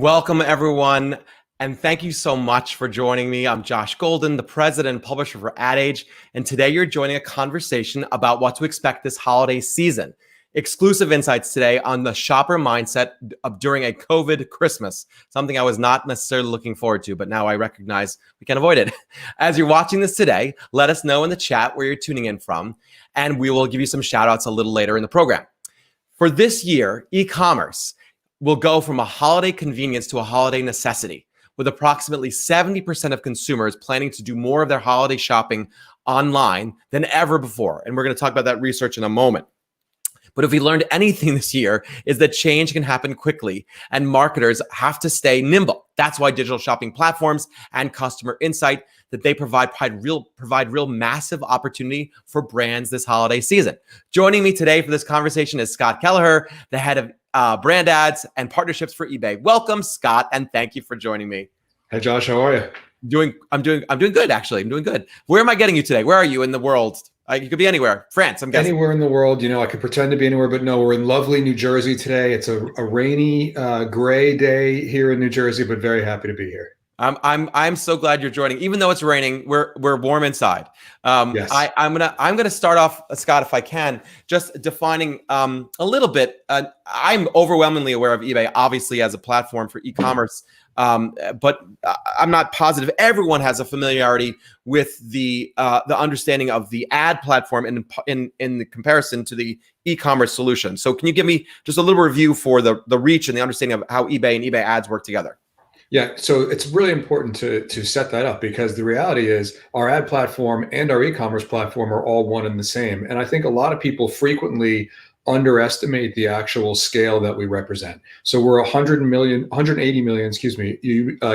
Welcome, everyone, and thank you so much for joining me. I'm Josh Golden, the president and publisher for Ad Age, and today you're joining a conversation about what to expect this holiday season. Exclusive insights today on the shopper mindset during a COVID Christmas, something I was not necessarily looking forward to, but now I recognize we can't avoid it. As you're watching this today, let us know in the chat where you're tuning in from, and we will give you some shout outs a little later in the program. For this year, e-commerce will go from a holiday convenience to a holiday necessity, with approximately 70% of consumers planning to do more of their holiday shopping online than ever before. And we're going to talk about that research in a moment. But if we learned anything this year, is that change can happen quickly and marketers have to stay nimble. That's why digital shopping platforms and customer insight that they provide real massive opportunity for brands this holiday season. Joining me today for this conversation is Scott Kelleher, the head of brand ads and partnerships for eBay. Welcome, Scott, and thank you for joining me. Hey, Josh, how are you? I'm doing good, actually. I'm doing good. Where am I getting you today? Where are you in the world? You could be anywhere. France, I'm guessing. Anywhere in the world. I could pretend to be anywhere, but no, we're in lovely New Jersey today. It's a rainy, gray day here in New Jersey, but very happy to be here. I'm so glad you're joining. Even though it's raining, we're warm inside. Yes. I'm gonna start off, Scott, if I can, just defining a little bit. I'm overwhelmingly aware of eBay, obviously, as a platform for e-commerce. But I'm not positive everyone has a familiarity with the understanding of the ad platform in the comparison to the e-commerce solution. So can you give me just a little review for the reach and the understanding of how eBay and eBay ads work together? Yeah, so it's really important to set that up, because the reality is our ad platform and our e-commerce platform are all one and the same. And I think a lot of people frequently underestimate the actual scale that we represent. So we're 180 million,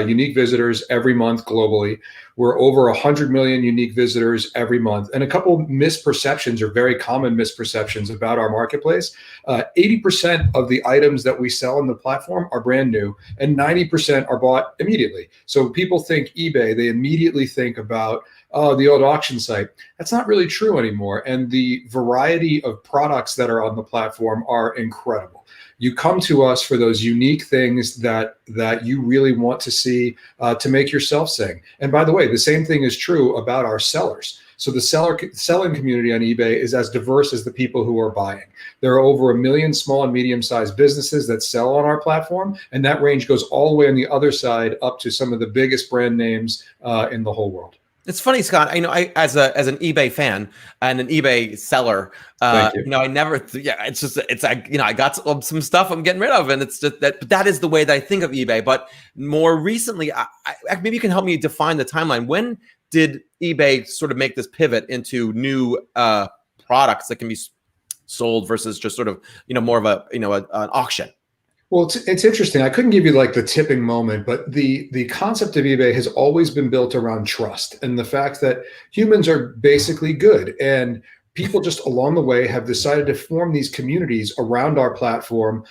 unique visitors every month globally. We're over 100 million unique visitors every month. And a couple misperceptions, or very common misperceptions, about our marketplace. 80% of the items that we sell on the platform are brand new, and 90% are bought immediately. So people think eBay, they immediately think about the old auction site. That's not really true anymore. And the variety of products that are on the platform are incredible. You come to us for those unique things that you really want to see to make yourself sing. And by the way, the same thing is true about our sellers. So the selling community on eBay is as diverse as the people who are buying. There are over 1 million small and medium-sized businesses that sell on our platform, and that range goes all the way on the other side up to some of the biggest brand names in the whole world. It's funny, Scott. I as an eBay fan and an eBay seller, I never. I got some stuff I'm getting rid of, and it's just that is the way that I think of eBay. But more recently, maybe you can help me define the timeline. When did eBay sort of make this pivot into new products that can be sold versus just sort of more of an auction? Well, it's interesting. I couldn't give you like the tipping moment, but the concept of eBay has always been built around trust and the fact that humans are basically good, and people just along the way have decided to form these communities around our platform,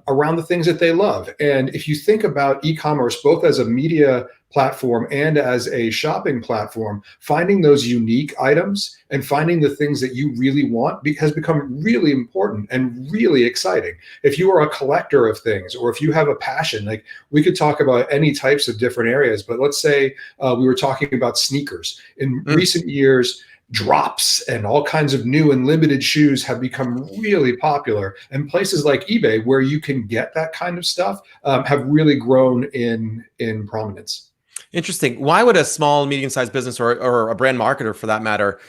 around the things that they love. And if you think about e-commerce, both as a media platform and as a shopping platform, finding those unique items and finding the things that you really want has become really important and really exciting. If you are a collector of things, or if you have a passion, like we could talk about any types of different areas, but let's say we were talking about sneakers. In recent years, drops and all kinds of new and limited shoes have become really popular, and places like eBay, where you can get that kind of stuff, have really grown in prominence. Interesting. Why would a small, medium-sized business or a brand marketer, for that matter,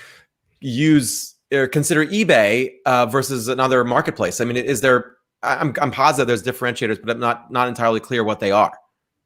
use or consider eBay versus another marketplace? I mean, is there? I'm positive there's differentiators, but I'm not entirely clear what they are.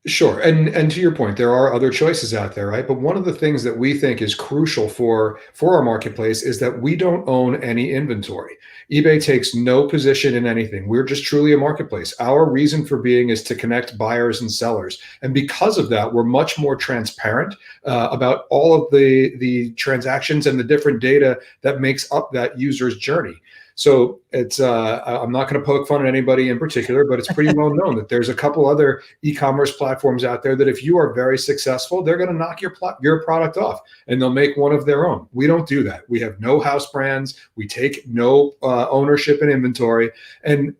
Sure. And to your point, there are other choices out there, right? But one of the things that we think is crucial for our marketplace is that we don't own any inventory. eBay takes no position in anything. We're just truly a marketplace. Our reason for being is to connect buyers and sellers. And because of that, we're much more transparent about all of the transactions and the different data that makes up that user's journey. So it's I'm not going to poke fun at anybody in particular, but it's pretty well known that there's a couple other e-commerce platforms out there that if you are very successful, they're going to knock your product off and they'll make one of their own. We don't do that. We have no house brands. We take no ownership and inventory. And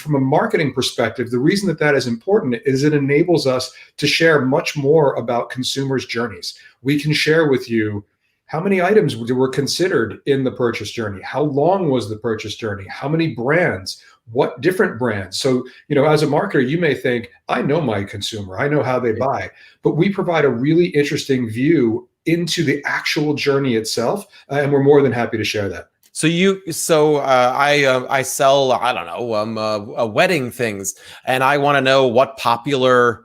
from a marketing perspective, the reason that that is important is it enables us to share much more about consumers' journeys. We can share with you how many items were considered in the purchase journey, how long was the purchase journey, how many brands, what different brands. So, as a marketer, you may think, I know my consumer, I know how they buy, but we provide a really interesting view into the actual journey itself, and we're more than happy to share that. So I sell, I don't know, wedding things, and I want to know what popular,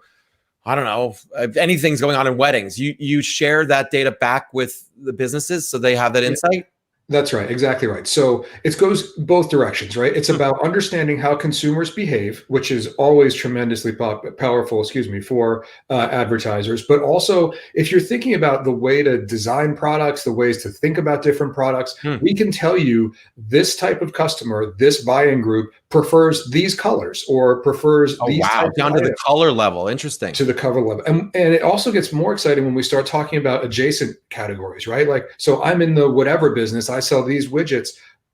I don't know, if anything's going on in weddings. You share that data back with the businesses so they have that insight? That's right. Exactly right. So it goes both directions, right? It's about understanding how consumers behave, which is always tremendously powerful, for advertisers. But also, if you're thinking about the way to design products, the ways to think about different products, we can tell you this type of customer, this buying group prefers these colors or prefers these types down to the color level. Interesting. To the cover level. And it also gets more exciting when we start talking about adjacent categories, right? Like, so I'm in the whatever business, I sell these widgets.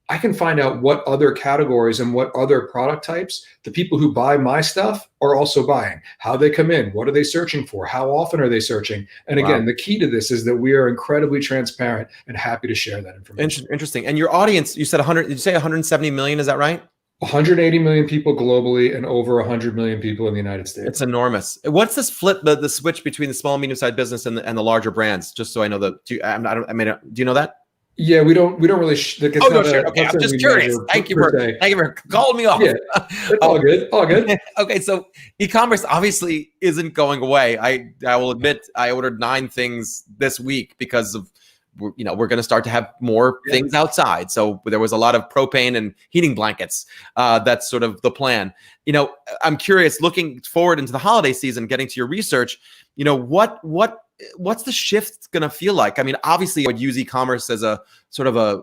I can find out what other categories and what other product types the people who buy my stuff are also buying, how they come in, what are they searching for, how often are they searching? And again, the key to this is that we are incredibly transparent and happy to share that information. Interesting. And your audience, you said 100, did you say 170 million? Is that right? 180 million people globally and over 100 million people in the United States. It's enormous. What's this flip, the switch between the small, medium-sized business and the larger brands? Just so I know that. Do you know that? Yeah, we don't really. Okay, I'm just curious. Thank you for calling me off. Yeah, it's all good. All good. Okay, so e-commerce obviously isn't going away. I will admit I ordered 9 things this week because of, we're going to start to have more things outside. So there was a lot of propane and heating blankets. That's sort of the plan. I'm curious, looking forward into the holiday season, getting to your research, what's the shift going to feel like? I mean, obviously I would use e-commerce as a sort of a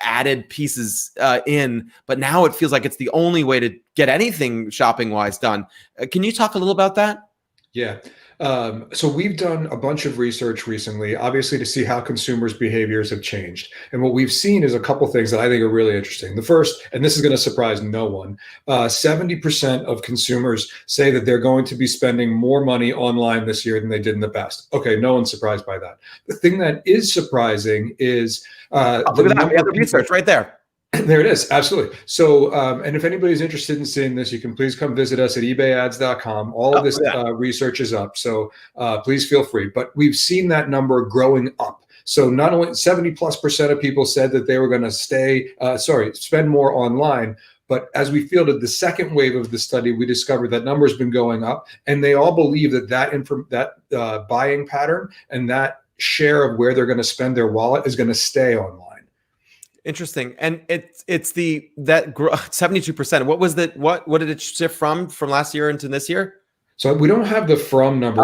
added pieces in, but now it feels like it's the only way to get anything shopping wise done. Can you talk a little about that? Yeah. So we've done a bunch of research recently, obviously, to see how consumers' behaviors have changed. And what we've seen is a couple things that I think are really interesting. The first, and this is going to surprise no one, 70% of consumers say that they're going to be spending more money online this year than they did in the past. Okay, no one's surprised by that. The thing that is surprising is look at that. We have the research right there. There it is. Absolutely. So, and if anybody's interested in seeing this, you can please come visit us at ebayads.com. All of this research is up. So please feel free. But we've seen that number growing up. So not only 70+% of people said that they were going to spend more online. But as we fielded the second wave of the study, we discovered that number has been going up. And they all believe that buying pattern and that share of where they're going to spend their wallet is going to stay online. Interesting. And it's 72%. What was that? What did it shift from last year into this year? So we don't have the from number.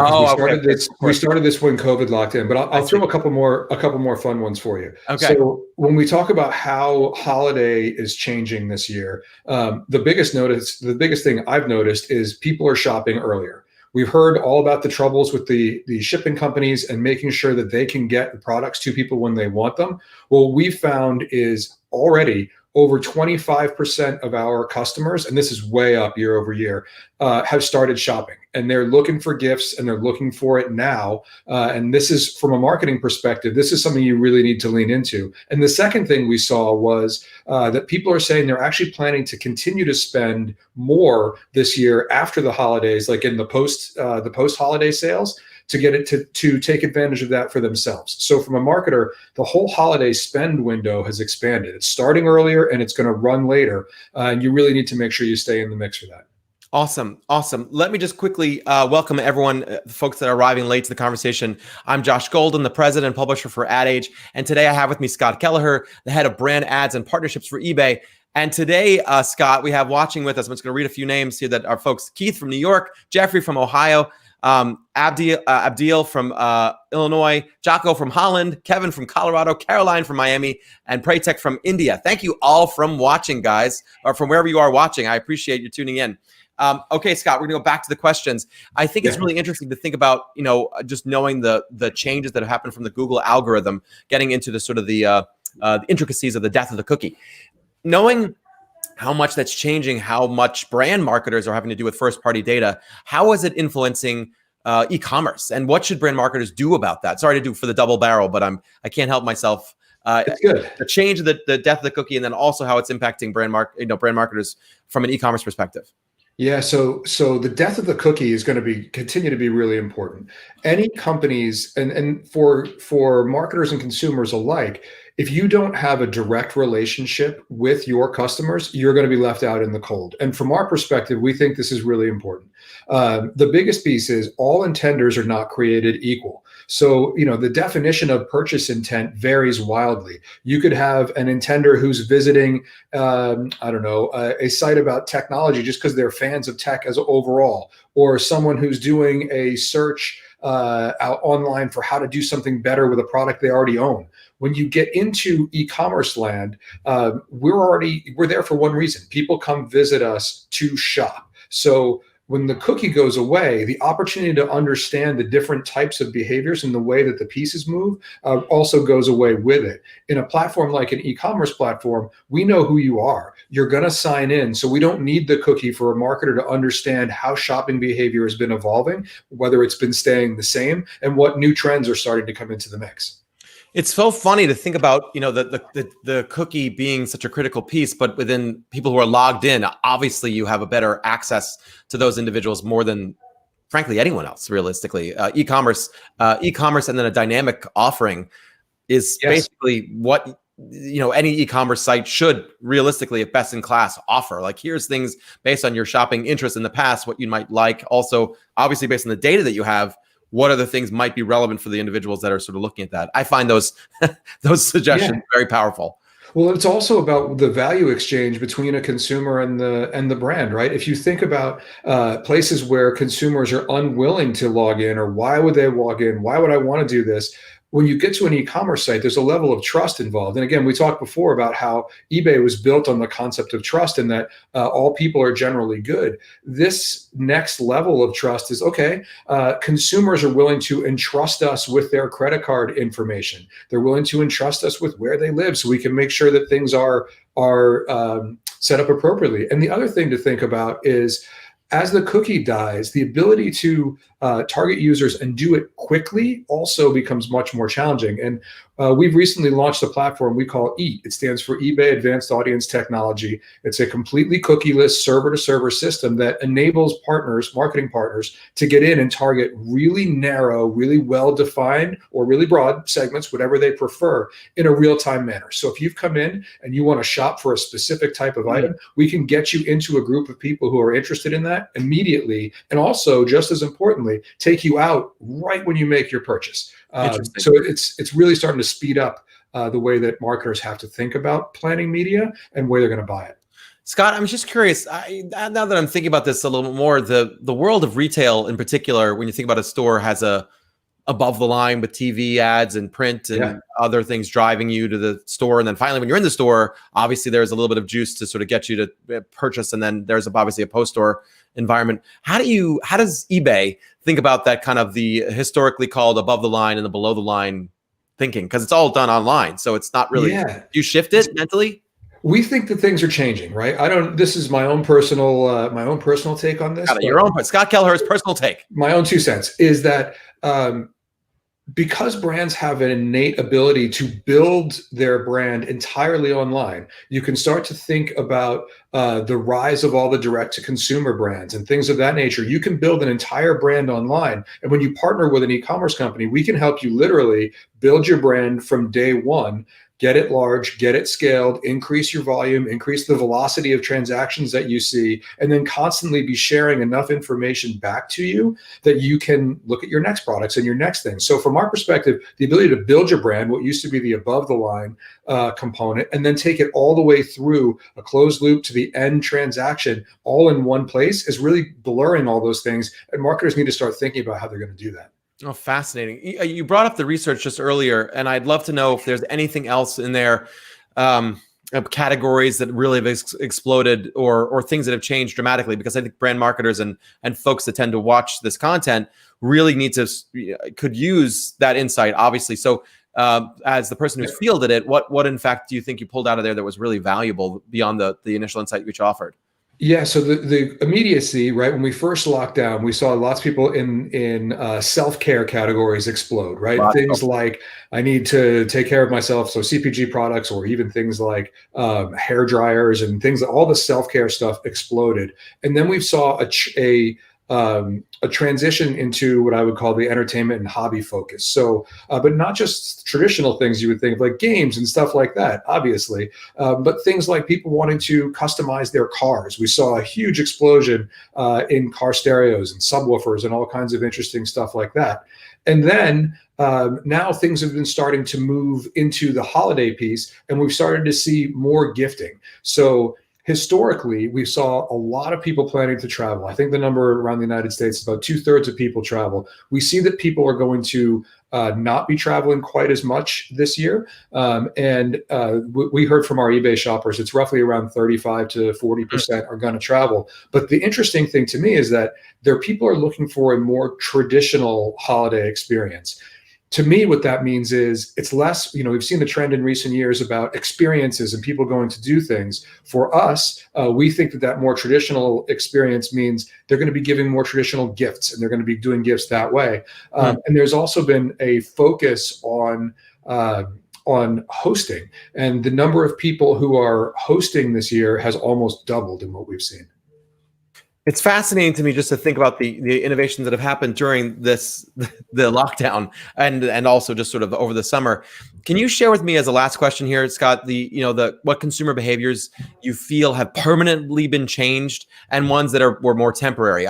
We started this when COVID locked in, but I'll throw a couple more fun ones for you. Okay. So when we talk about how holiday is changing this year, the biggest thing I've noticed is people are shopping earlier. We've heard all about the troubles with the shipping companies and making sure that they can get the products to people when they want them. What we've found is already over 25% of our customers, and this is way up year over year, have started shopping. And they're looking for gifts and they're looking for it now. And this is, from a marketing perspective, this is something you really need to lean into. And the second thing we saw was that people are saying they're actually planning to continue to spend more this year after the holidays, like in the post-holiday sales, to get it to take advantage of that for themselves. So from a marketer, the whole holiday spend window has expanded. It's starting earlier and it's going to run later. And you really need to make sure you stay in the mix for that. Awesome. Let me just quickly welcome everyone, the folks that are arriving late to the conversation. I'm Josh Golden, the president and publisher for Ad Age. And today I have with me Scott Kelleher, the head of brand ads and partnerships for eBay. And today, Scott, we have watching with us, I'm just going to read a few names here that are folks: Keith from New York, Jeffrey from Ohio, Abdiel from Illinois, Jocko from Holland, Kevin from Colorado, Caroline from Miami, and Praytech from India. Thank you all from watching, guys, or from wherever you are watching. I appreciate you tuning in. Okay, Scott, we're gonna go back to the questions. I think it's really interesting to think about, just knowing the changes that have happened from the Google algorithm, getting into the sort of the intricacies of the death of the cookie. Knowing how much that's changing, how much brand marketers are having to do with first-party data, how is it influencing e-commerce, and what should brand marketers do about that? Sorry to do for the double barrel, but I can't help myself. It's good. The change of the death of the cookie, and then also how it's impacting brand marketers from an e-commerce perspective. Yeah, so the death of the cookie is going to continue to be really important. Any companies and for marketers and consumers alike, if you don't have a direct relationship with your customers, you're going to be left out in the cold. And from our perspective, we think this is really important. The biggest piece is all intenders are not created equal. So, the definition of purchase intent varies wildly. You could have an intender who's visiting, a site about technology just because they're fans of tech as overall, or someone who's doing a search out online for how to do something better with a product they already own. When you get into e-commerce land, we're there for one reason. People come visit us to shop. So when the cookie goes away, the opportunity to understand the different types of behaviors and the way that the pieces move also goes away with it. In a platform like an e-commerce platform, we know who you are. You're going to sign in. So we don't need the cookie for a marketer to understand how shopping behavior has been evolving, whether it's been staying the same, and what new trends are starting to come into the mix. It's so funny to think about, the cookie being such a critical piece, but within people who are logged in, obviously you have a better access to those individuals more than, frankly, anyone else. Realistically, e-commerce, and then a dynamic offering is basically what any e-commerce site should realistically, at best in class, offer. Like, here's things based on your shopping interests in the past, what you might like. Also, obviously, based on the data that you have, what other things might be relevant for the individuals that are sort of looking at that. I find those suggestions very powerful. Well, it's also about the value exchange between a consumer and the brand, right? If you think about places where consumers are unwilling to log in, or why would they log in? Why would I want to do this? When you get to an e-commerce site, there's a level of trust involved. And again, we talked before about how eBay was built on the concept of trust, and that all people are generally good. This next level of trust is, consumers are willing to entrust us with their credit card information. They're willing to entrust us with where they live, so we can make sure that things are set up appropriately. And the other thing to think about is, as the cookie dies, the ability to target users and do it quickly also becomes much more challenging. And we've recently launched a platform we call EAT. It stands for eBay Advanced Audience Technology. It's a completely cookieless server-to-server system that enables marketing partners, to get in and target really narrow, really well-defined, or really broad segments, whatever they prefer, in a real-time manner. So if you've come in and you want to shop for a specific type of item, we can get you into a group of people who are interested in that immediately, and also, just as importantly, take you out right when you make your purchase. So it's really starting to speed up the way that marketers have to think about planning media and where they're going to buy it. Scott, I'm just curious. Now that I'm thinking about this a little bit more, the world of retail in particular, when you think about a store, has a above the line with TV ads and print and other things driving you to the store. And then finally, when you're in the store, obviously there's a little bit of juice to sort of get you to purchase. And then there's obviously a post-store environment. How does eBay think about that kind of the historically called above the line and the below the line thinking? Because it's all done online. So it's not really, you shift it mentally? We think that things are changing, right? This is my own personal take on this. Your own, Scott Kelleher's personal take. My own 2 cents is that because brands have an innate ability to build their brand entirely online, you can start to think about the rise of all the direct-to-consumer brands and things of that nature. You can build an entire brand online. And when you partner with an e-commerce company, we can help you literally build your brand from day one, get it large, get it scaled, increase your volume, increase the velocity of transactions that you see, and then constantly be sharing enough information back to you that you can look at your next products and your next things. So from our perspective, the ability to build your brand, what used to be the above the line component, and then take it all the way through a closed loop to the end transaction all in one place is really blurring all those things. And marketers need to start thinking about how they're going to do that. Oh, fascinating. You brought up the research just earlier, and I'd love to know if there's anything else in there, categories that really have exploded or things that have changed dramatically, because I think brand marketers and folks that tend to watch this content really need to, could use that insight, obviously. So as the person who's fielded it, what in fact do you think you pulled out of there that was really valuable beyond the initial insight which offered? Yeah, so the immediacy, right? When we first locked down, we saw lots of people in self-care categories explode, right? Things like I need to take care of myself, so CPG products, or even things like hair dryers and things. All the self-care stuff exploded, and then we saw a transition into what I would call the entertainment and hobby focus. So, but not just traditional things you would think of, like games and stuff like that, obviously, but things like people wanting to customize their cars. We saw a huge explosion in car stereos and subwoofers and all kinds of interesting stuff like that. And then now things have been starting to move into the holiday piece, and we've started to see more gifting. So historically, we saw a lot of people planning to travel. I think the number around the United States is about 2/3 of people travel. We see that people are going to not be traveling quite as much this year. We heard from our eBay shoppers, it's roughly around 35 to 40% are going to travel. But the interesting thing to me is that people are looking for a more traditional holiday experience. To me, what that means is it's less, we've seen the trend in recent years about experiences and people going to do things. For us, we think that more traditional experience means they're going to be giving more traditional gifts, and they're going to be doing gifts that way. And there's also been a focus on hosting, and the number of people who are hosting this year has almost doubled in what we've seen. It's fascinating to me just to think about the innovations that have happened during the lockdown and also just sort of over the summer. Can you share with me as a last question here, Scott, what consumer behaviors you feel have permanently been changed and ones that were more temporary?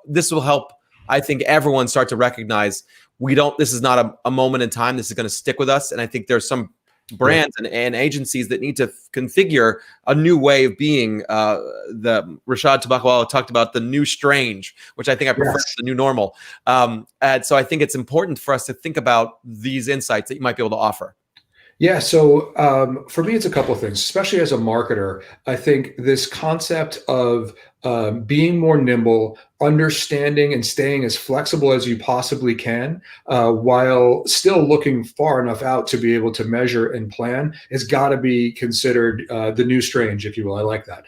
This will help, I think, everyone start to recognize this is not a moment in time. This is going to stick with us. And I think there's some brands and agencies that need to configure a new way of being. Rashad Tabakawala talked about the new strange, which I think I prefer to the new normal. And so I think it's important for us to think about these insights that you might be able to offer. Yeah, so for me, it's a couple of things, especially as a marketer. I think this concept of being more nimble, understanding and staying as flexible as you possibly can, while still looking far enough out to be able to measure and plan, has got to be considered the new strange, if you will. I like that.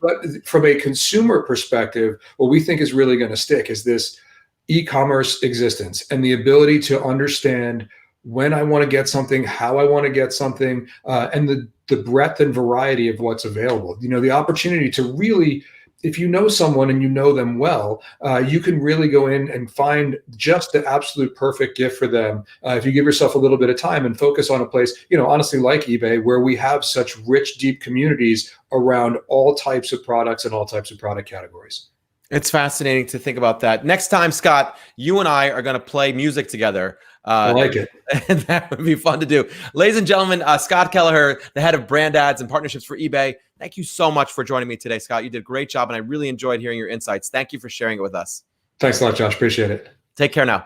But from a consumer perspective, what we think is really going to stick is this e-commerce existence and the ability to understand when I want to get something, how I want to get something, and the breadth and variety of what's available. The opportunity to really, if you know someone and you know them well, you can really go in and find just the absolute perfect gift for them. If you give yourself a little bit of time and focus on a place, honestly, like eBay, where we have such rich, deep communities around all types of products and all types of product categories. It's fascinating to think about that. Next time, Scott, you and I are going to play music together. I like it. And that would be fun to do. Ladies and gentlemen, Scott Kelleher, the head of brand ads and partnerships for eBay. Thank you so much for joining me today, Scott. You did a great job, and I really enjoyed hearing your insights. Thank you for sharing it with us. Thanks a lot, Josh. Appreciate it. Take care now.